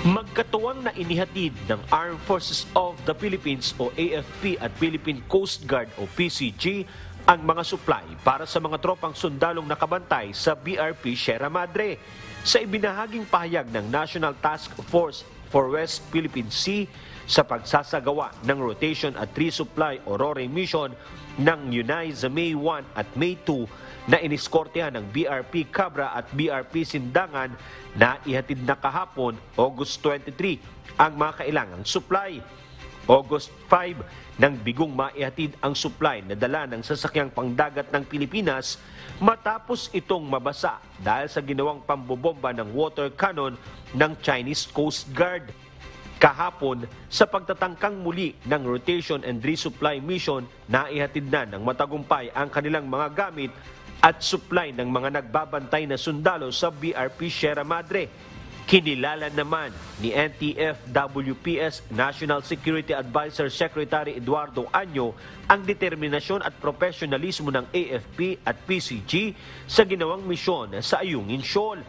Magkatuwang na inihatid ng Armed Forces of the Philippines o AFP at Philippine Coast Guard o PCG ang mga supply para sa mga tropang sundalong nakabantay sa BRP Sierra Madre. Sa ibinahaging pahayag ng National Task Force for West Philippine Sea sa pagsasagawa ng rotation at resupply o RORE mission ng UNAI sa May 1 at May 2 na iniskortehan ng BRP Cabra at BRP Sindangan na ihatid na kahapon, August 23, ang mga kailangang supply. August 5, nang bigong maihatid ang supply na dala ng sasakyang pangdagat ng Pilipinas matapos itong mabasa dahil sa ginawang pambobomba ng water cannon ng Chinese Coast Guard. Kahapon, sa pagtatangkang muli ng rotation and resupply mission, naihatid na ng matagumpay ang kanilang mga gamit at supply ng mga nagbabantay na sundalo sa BRP Sierra Madre. Kinilala naman ni NTF-WPS National Security Advisor Secretary Eduardo Año ang determinasyon at profesionalismo ng AFP at PCG sa ginawang misyon sa Ayungin Shoal.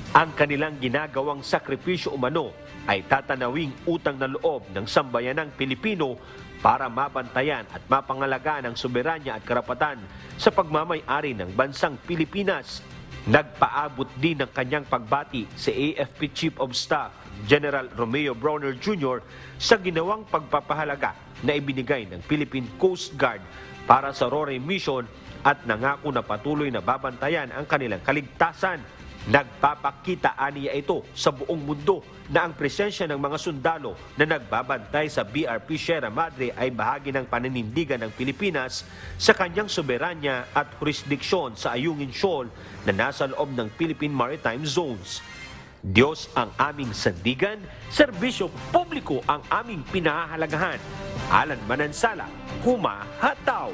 Ang kanilang ginagawang sakripisyo umano ay tatanawing utang na loob ng sambayanang Pilipino para mabantayan at mapangalagaan ang soberanya at karapatan sa pagmamay-ari ng bansang Pilipinas. Nagpaabot din ng kanyang pagbati si AFP Chief of Staff General Romeo Brawner Jr. sa ginawang pagpapahalaga na ibinigay ng Philippine Coast Guard para sa RORE mission at nangako na patuloy na babantayan ang kanilang kaligtasan. Nagpapakita aniya ito sa buong mundo na ang presensya ng mga sundalo na nagbabantay sa BRP Sierra Madre ay bahagi ng paninindigan ng Pilipinas sa kanyang soberanya at jurisdiksyon sa Ayungin Shoal na nasa loob ng Philippine Maritime Zones. Diyos ang aming sandigan, serbisyo publiko ang aming pinahahalagahan. Alan Manansala, Humahataw.